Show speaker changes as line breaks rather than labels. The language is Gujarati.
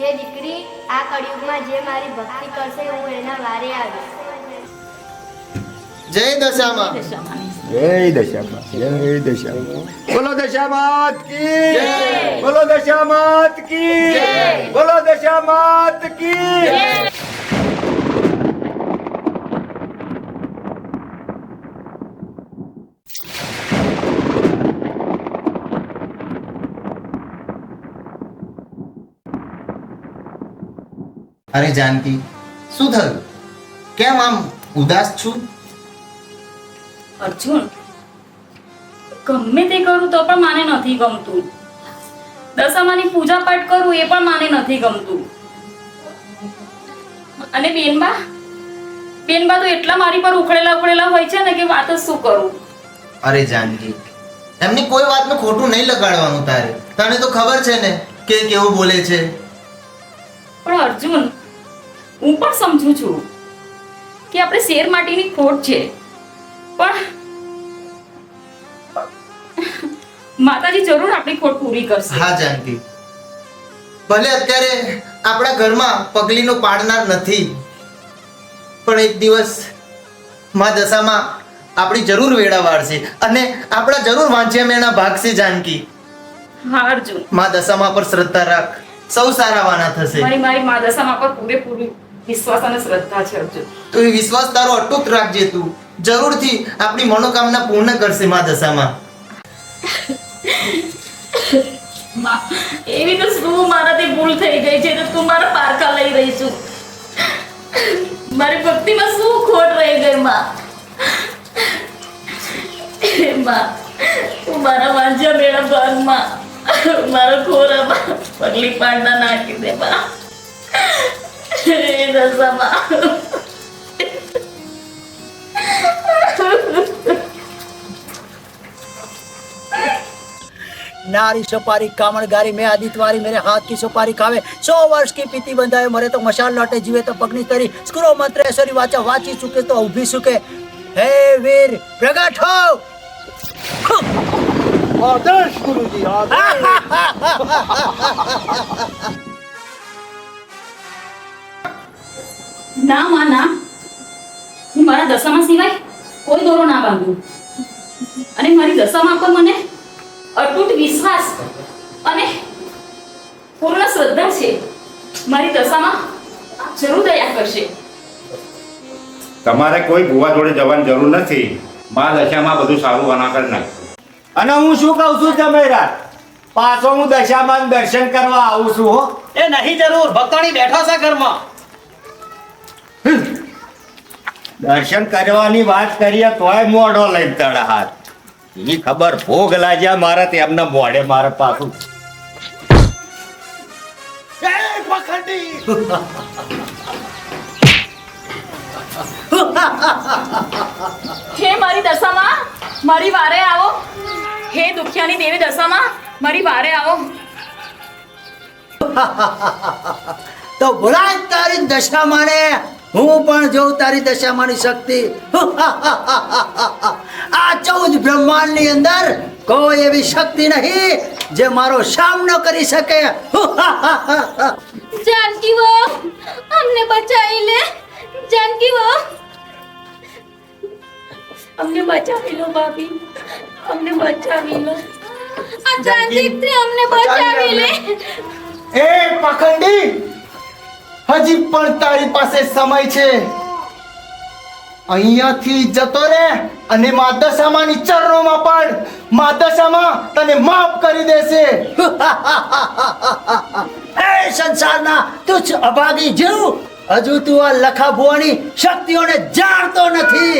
હે દીકરી, આ કળિયુગમાં જે મારી ભક્તિ કરશે હું એના વારે આવીશ.
જય દશામાં.
જય દશામાં, જય દશામાં. બોલો દશામાત કી જય. બોલો દશામાત કી જય. બોલો દશામાત કી જય.
અરે જાનકી, શું થયું? કેમ આમ ઉદાસ છું?
અર્જુન, ગમે તે કરું તો પણ માને નથી ગમતું. દશામાની પૂજા પાઠ કરું એ પણ માને નથી ગમતું. અને બેનબા તો એટલા મારી પર ઉખડેલા હોય છે ને કે વાત જ શું કરું.
અરે જાનકી, એમની કોઈ વાતનું ખોટું નહીં લગાડવાનું તારે. તને તો ખબર છે ને કે કેવું બોલે છે.
પણ અર્જુન, હું પણ સમજુ છું કે આપણે શેર માટેની ખોટ છે, પણ માતાજી જરૂર આપણી ખોટ પૂરી કરશે.
હા જાનકી, ભલે અત્યારે આપણા ઘરમાં પગલીનો પાડનાર નથી, પણ એક દિવસ માં દશામાં આપણી જરૂર વેળા વાળશે અને આપણા જરૂર વાંચ્યા મેળા ભાગશે. જાનકી,
હા અર્જુન,
માં દશામાં પર શ્રદ્ધા રાખ, સૌ સારા વાના થશે.
મારી મા દશામાં પર પૂરેપૂરી વિશ્વાસ અને શ્રદ્ધા છે અર્જુન.
તો એ વિશ્વાસ તારો અટૂટ રાખજે. તું જરૂરથી આપણી મનોકામના પૂર્ણ કરશે માં દશામાં.
એવી તો શું મારાથી ભૂલ થઈ ગઈ છે તો તું મારા પારખા લઈ રહી છું. મારી ભક્તિમાં શું ખોટ રહી ગઈ માં? તું મારા વાંચ્યા મેળા ભાગમાં મારા ખોરામાં પગલી પાડના નાખી દે માં. દશામાં
नारी सुपारी कामणगारी में आदित्यवारी मेरे हाथ की सुपारी खावे 100 वर्ष की पीती बंधाए मरे तो मशाल लौटे जीवे तो पगनी तरी स्क्रो मंत्र ऐश्वरी वाचा वाची चुके तो उभी सुके हे वीर प्रगट हो.
આદેશ ગુરુજી, આદેશ.
ના માં ના, હું મારા દશામાં સિવાય કોઈ દોરો ના બાંધું. અને મારી દશામાં પર મને અતૂટ વિશ્વાસ અને પૂર્ણ શ્રદ્ધા છે. મારી દશામાં જરૂર દયા કરશે.
તમારે કોઈ ભુવા જોડે જવાની જરૂર નથી. માં દશામાં બધું સારું વના કરી નાખ્યું. અને હું શું કહું છું જમેરા, પાછો હું દશામાં દર્શન કરવા આવું છું. હો,
ए नहीं जरूर भक्तानी बैठा सा घर में.
દર્શન કરવાની વાત કરીએ તોય મોઢો લઈને તળા હાથ. એની ખબર ભોગ લાગ્યા મારા તેમના મોઢે મારે પાછું.
ए पखंडी.
હે મારી દશામાં, મારી વારે આવો. હે દુખિયાની દેવી દશામાં, મારી વારે આવો.
तो बुलाए तारी दशा माने હું પણ જોઉં તારી દશામાંની શક્તિ. આ 14 બ્રહ્માંડની અંદર કોઈ એવી શક્તિ નહીં જે મારો સામનો કરી શકે.
जानकी वो हमने बचाई ले. जानकी वो हमने बचावी लो भाभी, हमने बचावी लो. आ जानकी हमने बचावी ले.
એ પાખંડી, હજી પણ તારી પાસે સમય છે. અહીંયાથી જતો રે અને માં દશામાની ચરણોમાં પડ. માં દશામાં તને માફ કરી દેશે.
એ સંસારના તુચ્છ અભાગી જીવ, હજુ તું આ લખા ભુવાની શક્તિઓને જાણતો નથી.